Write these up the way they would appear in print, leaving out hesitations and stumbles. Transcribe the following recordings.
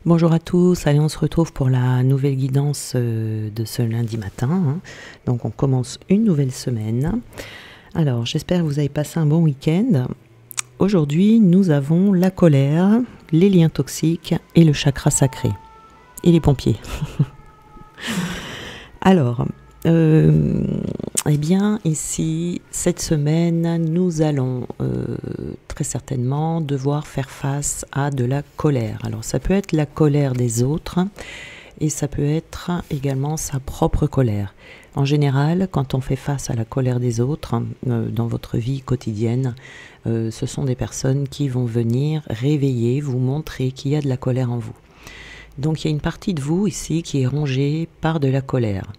Bonjour à tous, allez on se retrouve pour la nouvelle guidance de ce lundi matin, hein. Donc on commence une nouvelle semaine. Alors j'espère que vous avez passé un bon week-end. Aujourd'hui nous avons la colère, les liens toxiques et le chakra sacré. Et les pompiers. Alors, eh bien ici, cette semaine, nous allons très certainement devoir faire face à de la colère. Alors ça peut être la colère des autres et ça peut être également sa propre colère. En général, quand on fait face à la colère des autres dans votre vie quotidienne, ce sont des personnes qui vont venir réveiller, vous montrer qu'il y a de la colère en vous. Donc il y a une partie de vous ici qui est rongée par de la colère.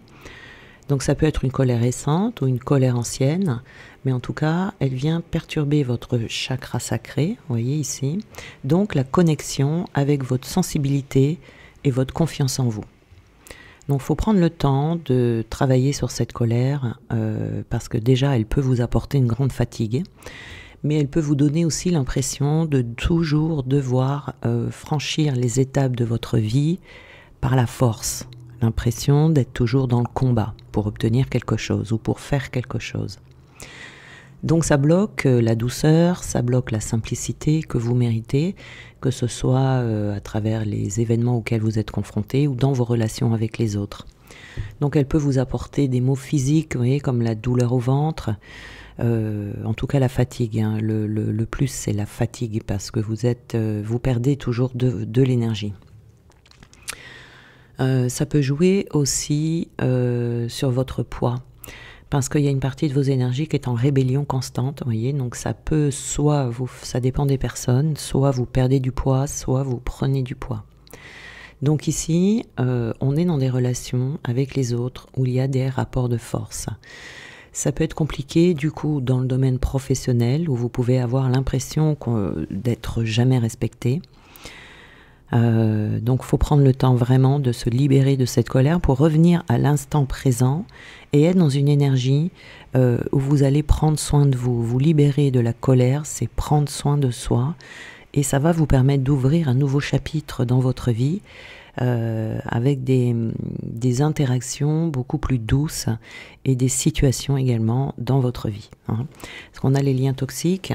Donc ça peut être une colère récente ou une colère ancienne, mais en tout cas, elle vient perturber votre chakra sacré, vous voyez ici, donc la connexion avec votre sensibilité et votre confiance en vous. Donc il faut prendre le temps de travailler sur cette colère, parce que déjà, elle peut vous apporter une grande fatigue, mais elle peut vous donner aussi l'impression de toujours devoir franchir les étapes de votre vie par la force. L'impression d'être toujours dans le combat pour obtenir quelque chose ou pour faire quelque chose. Donc ça bloque la douceur, ça bloque la simplicité que vous méritez, que ce soit à travers les événements auxquels vous êtes confrontés ou dans vos relations avec les autres. Donc elle peut vous apporter des maux physiques, vous voyez, comme la douleur au ventre, en tout cas la fatigue, hein. Le plus c'est la fatigue parce que vous perdez toujours de l'énergie. Ça peut jouer aussi sur votre poids, parce qu'il y a une partie de vos énergies qui est en rébellion constante, vous voyez, donc ça peut ça dépend des personnes, soit vous perdez du poids, soit vous prenez du poids. Donc ici, on est dans des relations avec les autres où il y a des rapports de force. Ça peut être compliqué du coup dans le domaine professionnel où vous pouvez avoir l'impression d'être jamais respecté. Donc il faut prendre le temps vraiment de se libérer de cette colère pour revenir à l'instant présent et être dans une énergie où vous allez prendre soin de vous. Vous libérer de la colère, c'est prendre soin de soi et ça va vous permettre d'ouvrir un nouveau chapitre dans votre vie avec des interactions beaucoup plus douces et des situations également dans votre vie, hein. Parce qu'on a les liens toxiques,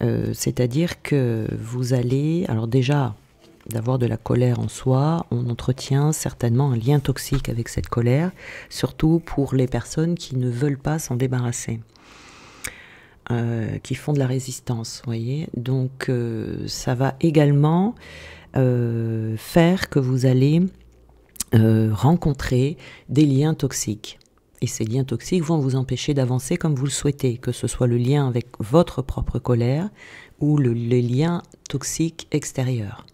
c'est-à-dire que vous allez, alors déjà, d'avoir de la colère en soi, on entretient certainement un lien toxique avec cette colère, surtout pour les personnes qui ne veulent pas s'en débarrasser, qui font de la résistance, vous voyez. Donc ça va également faire que vous allez rencontrer des liens toxiques. Et ces liens toxiques vont vous empêcher d'avancer comme vous le souhaitez, que ce soit le lien avec votre propre colère ou les liens toxiques extérieurs.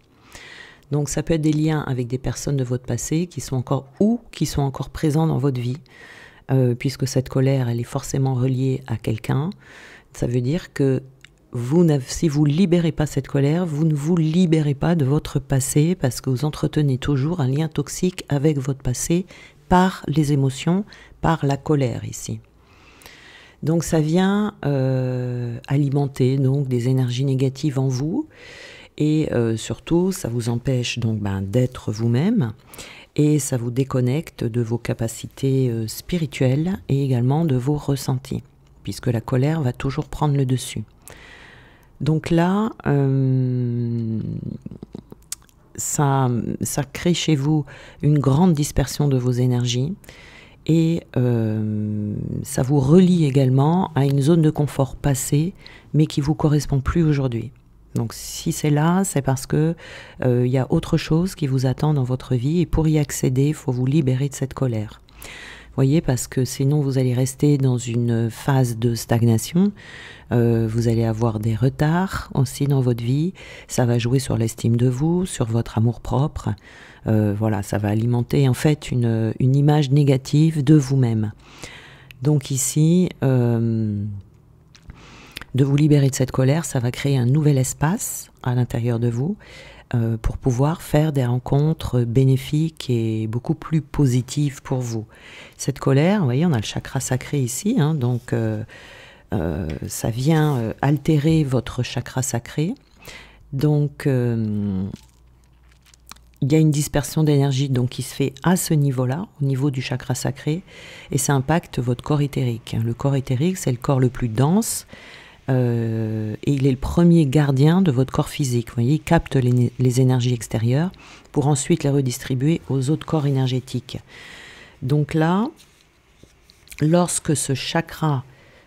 Donc ça peut être des liens avec des personnes de votre passé qui sont encore présents dans votre vie, puisque cette colère, elle est forcément reliée à quelqu'un. Ça veut dire que si vous ne libérez pas cette colère, vous ne vous libérez pas de votre passé parce que vous entretenez toujours un lien toxique avec votre passé par les émotions, par la colère ici. Donc ça vient alimenter donc des énergies négatives en vous. Et surtout, ça vous empêche donc d'être vous-même et ça vous déconnecte de vos capacités spirituelles et également de vos ressentis, puisque la colère va toujours prendre le dessus. Donc là, ça crée chez vous une grande dispersion de vos énergies et ça vous relie également à une zone de confort passée, mais qui ne vous correspond plus aujourd'hui. Donc si c'est là, c'est parce que y a autre chose qui vous attend dans votre vie et pour y accéder, il faut vous libérer de cette colère. Vous voyez, parce que sinon vous allez rester dans une phase de stagnation, vous allez avoir des retards aussi dans votre vie, ça va jouer sur l'estime de vous, sur votre amour-propre, voilà, ça va alimenter en fait une image négative de vous-même. Donc ici, de vous libérer de cette colère, ça va créer un nouvel espace à l'intérieur de vous pour pouvoir faire des rencontres bénéfiques et beaucoup plus positives pour vous. Cette colère, vous voyez, on a le chakra sacré ici, hein, donc ça vient altérer votre chakra sacré. Donc il y a une dispersion d'énergie donc qui se fait à ce niveau-là, au niveau du chakra sacré, et ça impacte votre corps éthérique. Le corps éthérique, c'est le corps le plus dense, et il est le premier gardien de votre corps physique. Vous voyez, il capte les énergies extérieures pour ensuite les redistribuer aux autres corps énergétiques. Donc là, lorsque ce chakra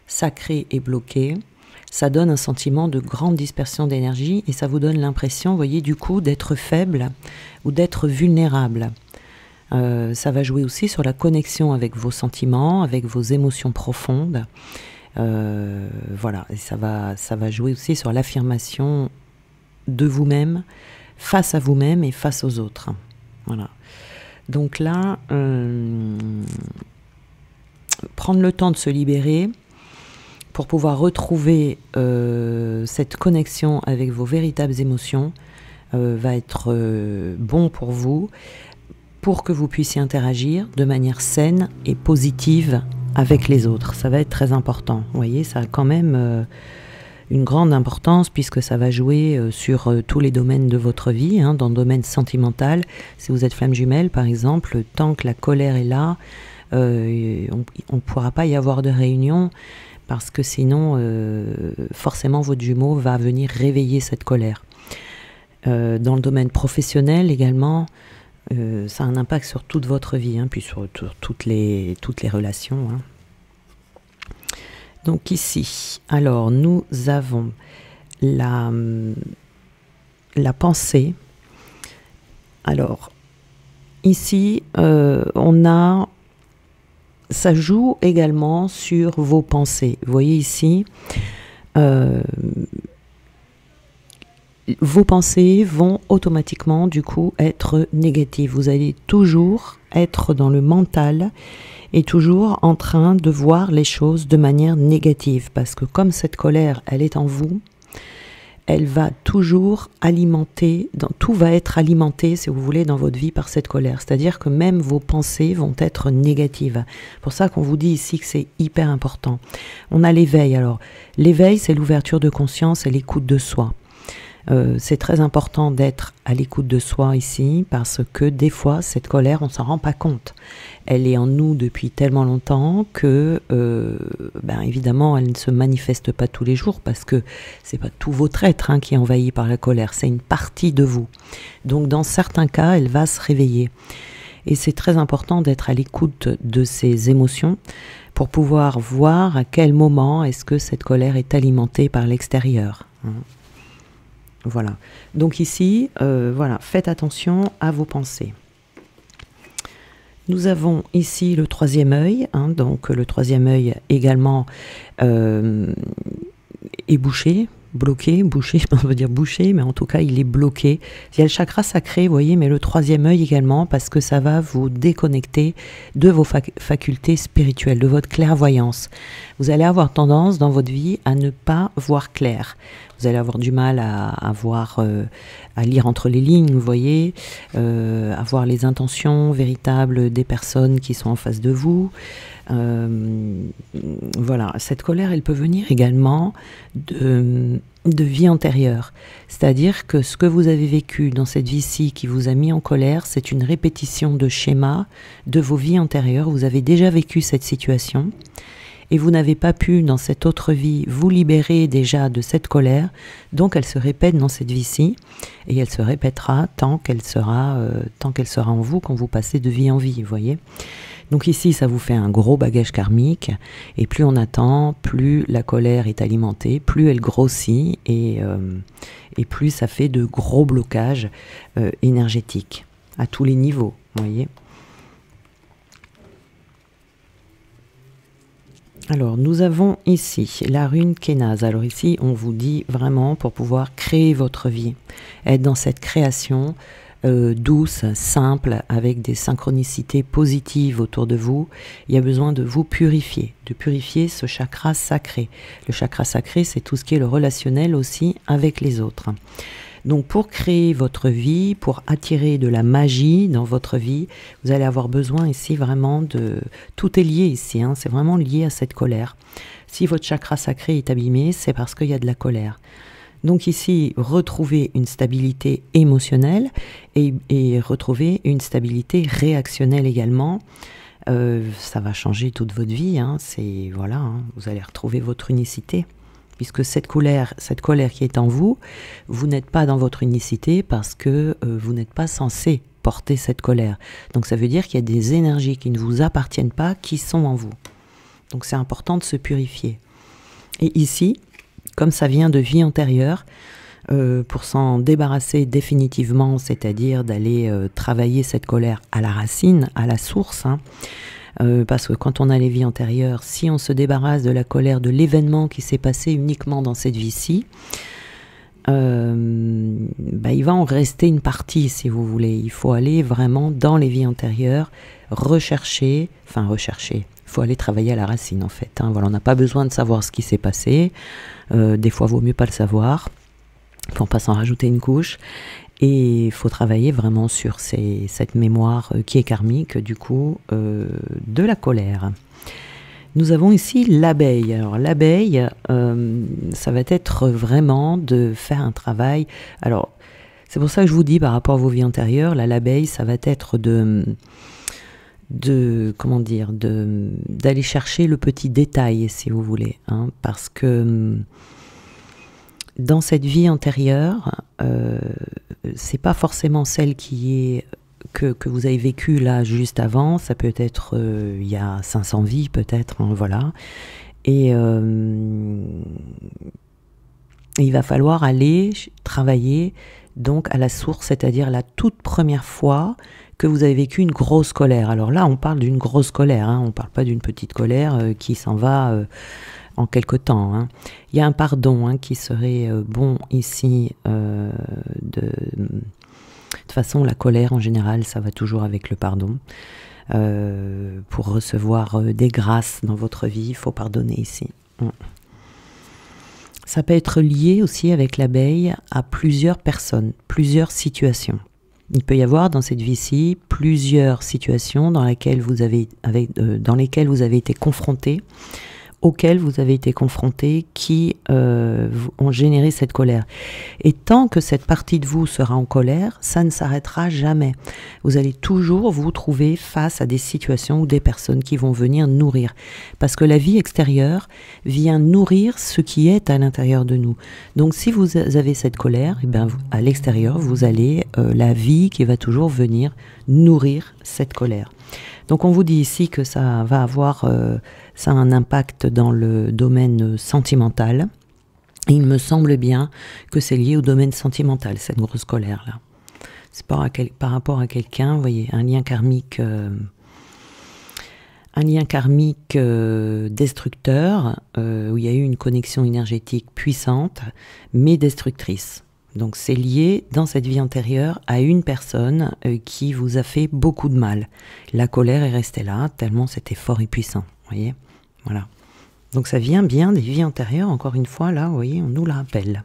sacré est bloqué, ça donne un sentiment de grande dispersion d'énergie et ça vous donne l'impression, vous voyez, du coup, d'être faible ou d'être vulnérable. Ça va jouer aussi sur la connexion avec vos sentiments, avec vos émotions profondes. Voilà, et ça va jouer aussi sur l'affirmation de vous-même, face à vous-même et face aux autres. Voilà. Donc là, prendre le temps de se libérer pour pouvoir retrouver cette connexion avec vos véritables émotions va être bon pour vous, pour que vous puissiez interagir de manière saine et positive avec les autres. Ça va être très important. Vous voyez, ça a quand même une grande importance puisque ça va jouer sur tous les domaines de votre vie, hein, dans le domaine sentimental. Si vous êtes flamme jumelle, par exemple, tant que la colère est là, on ne pourra pas y avoir de réunion parce que sinon, forcément, votre jumeau va venir réveiller cette colère. Dans le domaine professionnel également, ça a un impact sur toute votre vie, hein, puis sur toutes les relations. Hein. Donc ici, alors nous avons la pensée. Alors ici, ça joue également sur vos pensées. Vous voyez ici, vos pensées vont automatiquement du coup être négatives. Vous allez toujours être dans le mental et toujours en train de voir les choses de manière négative. Parce que comme cette colère, elle est en vous, elle va toujours alimenter, tout va être alimenté, si vous voulez, dans votre vie par cette colère. C'est-à-dire que même vos pensées vont être négatives. C'est pour ça qu'on vous dit ici que c'est hyper important. On a l'éveil. Alors, l'éveil, c'est l'ouverture de conscience et l'écoute de soi. C'est très important d'être à l'écoute de soi ici parce que des fois, cette colère, on ne s'en rend pas compte. Elle est en nous depuis tellement longtemps que, évidemment, elle ne se manifeste pas tous les jours parce que c'est pas tout votre être hein, qui est envahi par la colère, c'est une partie de vous. Donc, dans certains cas, elle va se réveiller. Et c'est très important d'être à l'écoute de ces émotions pour pouvoir voir à quel moment est-ce que cette colère est alimentée par l'extérieur. Voilà. Donc ici, voilà, faites attention à vos pensées. Nous avons ici le troisième œil, hein, donc le troisième œil également est bouché, bloqué, bouché, on veut dire bouché, mais en tout cas il est bloqué. Il y a le chakra sacré, vous voyez, mais le troisième œil également, parce que ça va vous déconnecter de vos facultés spirituelles, de votre clairvoyance. Vous allez avoir tendance dans votre vie à ne pas voir clair. Vous allez avoir du mal à lire entre les lignes, vous voyez, à voir les intentions véritables des personnes qui sont en face de vous. Voilà, cette colère, elle peut venir également de vie antérieure. C'est-à-dire que ce que vous avez vécu dans cette vie-ci qui vous a mis en colère, c'est une répétition de schémas de vos vies antérieures. Vous avez déjà vécu cette situation. Et vous n'avez pas pu, dans cette autre vie, vous libérer déjà de cette colère, donc elle se répète dans cette vie-ci, et elle se répétera tant qu'elle sera en vous, quand vous passez de vie en vie, vous voyez. Donc ici, ça vous fait un gros bagage karmique, et plus on attend, plus la colère est alimentée, plus elle grossit, et plus ça fait de gros blocages énergétiques, à tous les niveaux, vous voyez. Alors, nous avons ici la rune Kénaz. Alors ici, on vous dit vraiment pour pouvoir créer votre vie, être dans cette création douce, simple, avec des synchronicités positives autour de vous. Il y a besoin de vous purifier, ce chakra sacré. Le chakra sacré, c'est tout ce qui est le relationnel aussi avec les autres. Donc pour créer votre vie, pour attirer de la magie dans votre vie, vous allez avoir besoin ici vraiment de... Tout est lié ici, hein, c'est vraiment lié à cette colère. Si votre chakra sacré est abîmé, c'est parce qu'il y a de la colère. Donc ici, retrouver une stabilité émotionnelle et retrouver une stabilité réactionnelle également. Ça va changer toute votre vie, hein. Voilà, hein, vous allez retrouver votre unicité. Puisque cette colère qui est en vous, vous n'êtes pas dans votre unicité parce que vous n'êtes pas censé porter cette colère. Donc ça veut dire qu'il y a des énergies qui ne vous appartiennent pas, qui sont en vous. Donc c'est important de se purifier. Et ici, comme ça vient de vie antérieure, pour s'en débarrasser définitivement, c'est-à-dire d'aller travailler cette colère à la racine, à la source, hein, parce que quand on a les vies antérieures, si on se débarrasse de la colère de l'événement qui s'est passé uniquement dans cette vie-ci, il va en rester une partie, si vous voulez. Il faut aller vraiment dans les vies antérieures, rechercher. Il faut aller travailler à la racine, en fait, hein. Voilà, on n'a pas besoin de savoir ce qui s'est passé. Des fois, il vaut mieux pas le savoir, pour pas s'en rajouter une couche. Et il faut travailler vraiment sur cette mémoire qui est karmique, du coup, de la colère. Nous avons ici l'abeille. Alors l'abeille, ça va être vraiment de faire un travail. Alors, c'est pour ça que je vous dis, par rapport à vos vies antérieures, là, l'abeille, ça va être d'aller chercher le petit détail, si vous voulez, hein, parce que dans cette vie antérieure, c'est pas forcément celle que vous avez vécue là juste avant. Ça peut être il y a 500 vies peut-être, hein, voilà. Et il va falloir aller travailler donc à la source, c'est-à-dire la toute première fois que vous avez vécu une grosse colère. Alors là, on parle d'une grosse colère, hein, on ne parle pas d'une petite colère qui s'en va en quelque temps, hein. Il y a un pardon, hein, qui serait bon ici. De toute façon, la colère en général, ça va toujours avec le pardon. Pour recevoir des grâces dans votre vie, il faut pardonner ici. Ça peut être lié aussi avec l'abeille à plusieurs personnes, plusieurs situations. Il peut y avoir dans cette vie-ci plusieurs situations dans lesquelles vous avez été confrontés, auxquelles vous avez été confrontés, qui ont généré cette colère. Et tant que cette partie de vous sera en colère, ça ne s'arrêtera jamais. Vous allez toujours vous trouver face à des situations ou des personnes qui vont venir nourrir. Parce que la vie extérieure vient nourrir ce qui est à l'intérieur de nous. Donc si vous avez cette colère, eh bien, à l'extérieur, vous allez la vie qui va toujours venir nourrir cette colère. Donc on vous dit ici que ça va avoir ça a un impact dans le domaine sentimental. Et il me semble bien que c'est lié au domaine sentimental, cette grosse colère-là. C'est par rapport à quelqu'un, vous voyez, un lien karmique destructeur, où il y a eu une connexion énergétique puissante, mais destructrice. Donc c'est lié dans cette vie antérieure à une personne qui vous a fait beaucoup de mal. La colère est restée là, tellement c'était fort et puissant. Vous voyez, voilà. Donc ça vient bien des vies antérieures, encore une fois, là, vous voyez, on nous le rappelle.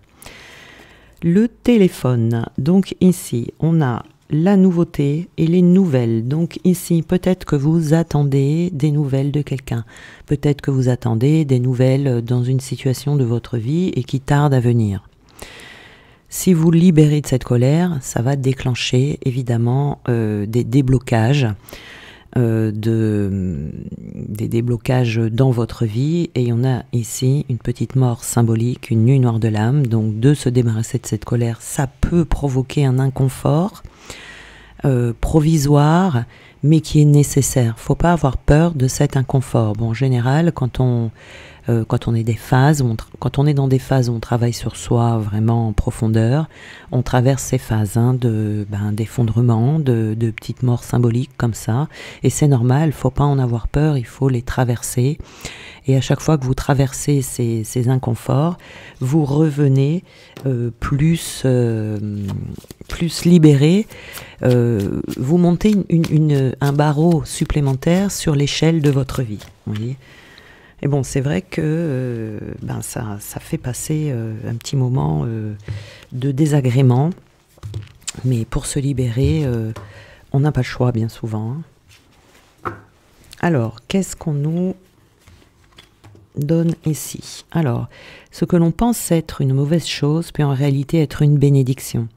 Le téléphone, donc ici, on a la nouveauté et les nouvelles. Donc ici, peut-être que vous attendez des nouvelles de quelqu'un. Peut-être que vous attendez des nouvelles dans une situation de votre vie et qui tardent à venir. Si vous libérez de cette colère, ça va déclencher évidemment des déblocages, des déblocages dans votre vie. Et on a ici une petite mort symbolique, une nuit noire de l'âme. Donc de se débarrasser de cette colère, ça peut provoquer un inconfort provisoire, mais qui est nécessaire. Faut pas avoir peur de cet inconfort. Bon, en général, quand on est quand on est dans des phases où on travaille sur soi vraiment en profondeur, on traverse ces phases d'effondrement, de petites morts symboliques comme ça, et c'est normal, faut pas en avoir peur, il faut les traverser. Et à chaque fois que vous traversez ces inconforts, vous revenez plus libéré, vous montez un barreau supplémentaire sur l'échelle de votre vie, vous voyez. Et bon, c'est vrai que ça fait passer un petit moment de désagrément, mais pour se libérer, on n'a pas le choix bien souvent, hein. Alors, qu'est-ce qu'on nous donne ici. Alors, ce que l'on pense être une mauvaise chose peut en réalité être une bénédiction.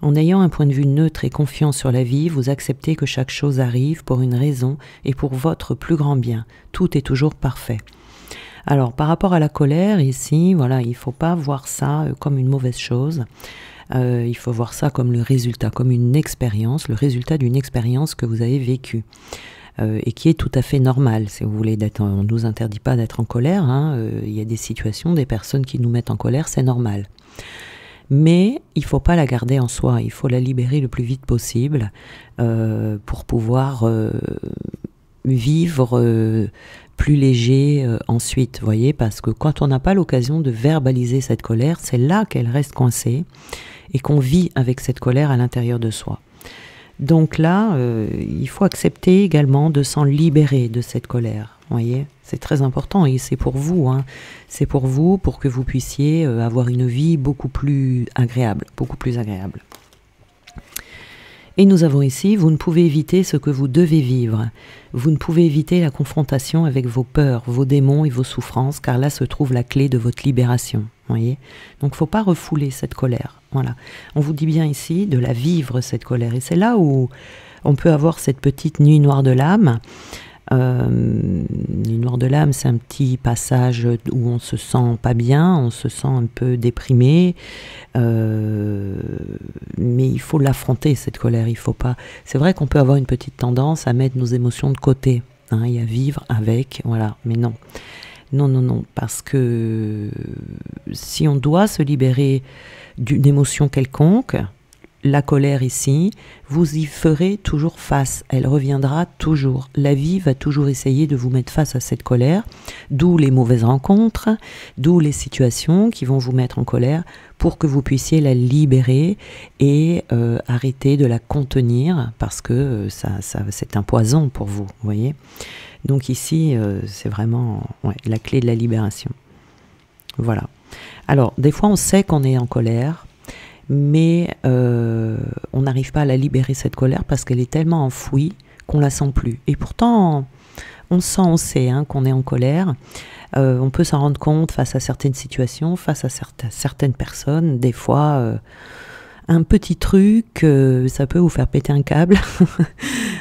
En ayant un point de vue neutre et confiant sur la vie, vous acceptez que chaque chose arrive pour une raison et pour votre plus grand bien. Tout est toujours parfait. Alors, par rapport à la colère, ici, voilà, il ne faut pas voir ça comme une mauvaise chose. Il faut voir ça comme le résultat, comme une expérience, le résultat d'une expérience que vous avez vécue. Et qui est tout à fait normal, si vous voulez. On ne nous interdit pas d'être en colère, hein. Il y a des situations, des personnes qui nous mettent en colère, c'est normal. Mais il ne faut pas la garder en soi, il faut la libérer le plus vite possible pour pouvoir vivre plus léger ensuite, vous voyez, parce que quand on n'a pas l'occasion de verbaliser cette colère, c'est là qu'elle reste coincée et qu'on vit avec cette colère à l'intérieur de soi. Donc là, il faut accepter également de s'en libérer de cette colère. Vous voyez, c'est très important et c'est pour vous, hein. C'est pour vous, pour que vous puissiez avoir une vie beaucoup plus agréable, beaucoup plus agréable. Et nous avons ici, vous ne pouvez éviter ce que vous devez vivre. Vous ne pouvez éviter la confrontation avec vos peurs, vos démons et vos souffrances, car là se trouve la clé de votre libération. Voyez, donc il ne faut pas refouler cette colère. Voilà. On vous dit bien ici de la vivre, cette colère. Et c'est là où on peut avoir cette petite nuit noire de l'âme. Nuit noire de l'âme, c'est un petit passage où on se sent pas bien, on se sent un peu déprimé. Mais il faut l'affronter, cette colère. Il faut pas. C'est vrai qu'on peut avoir une petite tendance à mettre nos émotions de côté, hein, et à vivre avec. Voilà. Mais non. Non, non, non, parce que si on doit se libérer d'une émotion quelconque, la colère ici, vous y ferez toujours face, elle reviendra toujours. La vie va toujours essayer de vous mettre face à cette colère, d'où les mauvaises rencontres, d'où les situations qui vont vous mettre en colère pour que vous puissiez la libérer et arrêter de la contenir parce que c'est un poison pour vous, vous voyez. Donc ici, c'est vraiment la clé de la libération. Voilà. Alors, des fois, on sait qu'on est en colère, mais on n'arrive pas à la libérer, cette colère, parce qu'elle est tellement enfouie qu'on la sent plus. Et pourtant, on sait hein, qu'on est en colère. On peut s'en rendre compte face à certaines situations, face à certaines personnes. Des fois, un petit truc, ça peut vous faire péter un câble.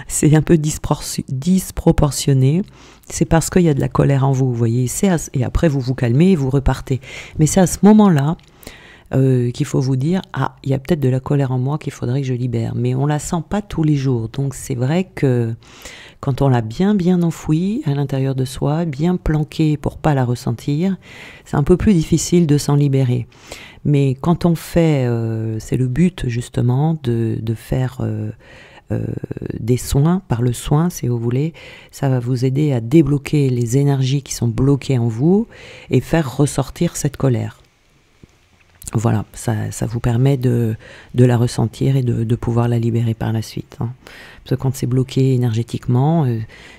C'est un peu disproportionné. C'est parce qu'il y a de la colère en vous, vous voyez. Et après, vous vous calmez et vous repartez. Mais c'est à ce moment-là qu'il faut vous dire, ah, il y a peut-être de la colère en moi qu'il faudrait que je libère. Mais on la sent pas tous les jours. Donc c'est vrai que quand on l'a bien enfouie à l'intérieur de soi, bien planquée pour pas la ressentir, c'est un peu plus difficile de s'en libérer. Mais quand on fait, c'est le but justement de faire des soins, par le soin si vous voulez, ça va vous aider à débloquer les énergies qui sont bloquées en vous et faire ressortir cette colère. Voilà, ça vous permet de la ressentir et de pouvoir la libérer par la suite. Hein. Parce que quand c'est bloqué énergétiquement,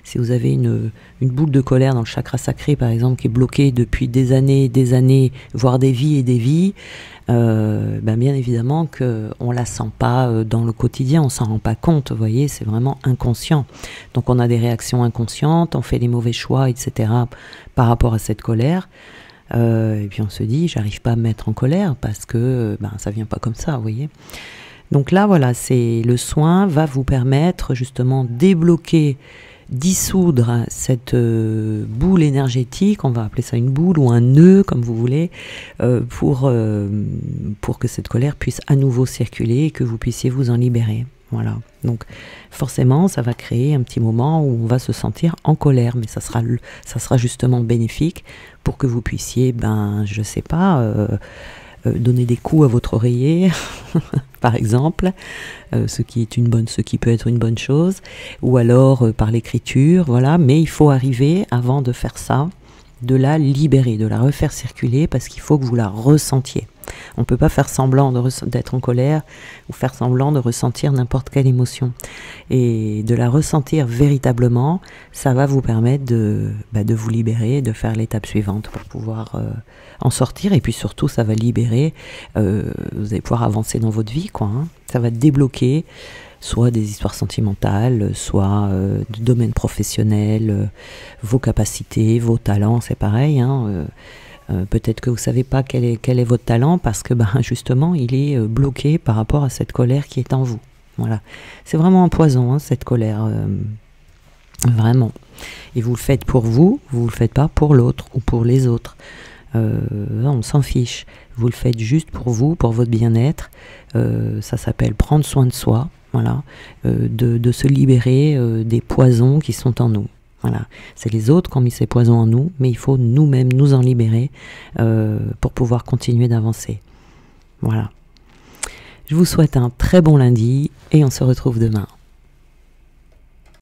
si vous avez une boule de colère dans le chakra sacré, par exemple, qui est bloquée depuis des années, voire des vies et des vies, ben bien évidemment qu'on ne la sent pas dans le quotidien, on ne s'en rend pas compte, vous voyez, c'est vraiment inconscient. Donc on a des réactions inconscientes, on fait des mauvais choix, etc. par rapport à cette colère. Et puis on se dit, j'arrive pas à me mettre en colère parce que ça vient pas comme ça, vous voyez. Donc là, voilà, le soin va vous permettre justement débloquer, dissoudre cette boule énergétique, on va appeler ça une boule ou un nœud, comme vous voulez, pour que cette colère puisse à nouveau circuler et que vous puissiez vous en libérer. Voilà. Donc forcément, ça va créer un petit moment où on va se sentir en colère, mais ça sera justement bénéfique pour que vous puissiez, je sais pas, donner des coups à votre oreiller, par exemple, ce qui peut être une bonne chose, ou alors par l'écriture, voilà. Mais il faut arriver, avant de faire ça, de la libérer, de la refaire circuler, parce qu'il faut que vous la ressentiez. On ne peut pas faire semblant d'être en colère ou faire semblant de ressentir n'importe quelle émotion. Et de la ressentir véritablement, ça va vous permettre de vous libérer, de faire l'étape suivante pour pouvoir en sortir. Et puis surtout, ça va libérer, vous allez pouvoir avancer dans votre vie, quoi, hein. Ça va débloquer soit des histoires sentimentales, soit de domaine professionnel, vos capacités, vos talents, c'est pareil, hein, peut-être que vous savez pas quel est votre talent parce que justement il est bloqué par rapport à cette colère qui est en vous. Voilà, c'est vraiment un poison, hein, cette colère, vraiment. Et vous le faites pour vous, vous le faites pas pour l'autre ou pour les autres. On s'en fiche. Vous le faites juste pour vous, pour votre bien-être. Ça s'appelle prendre soin de soi. Voilà, de se libérer des poisons qui sont en nous. Voilà, c'est les autres qui ont mis ces poisons en nous, mais il faut nous-mêmes nous en libérer pour pouvoir continuer d'avancer. Voilà. Je vous souhaite un très bon lundi et on se retrouve demain.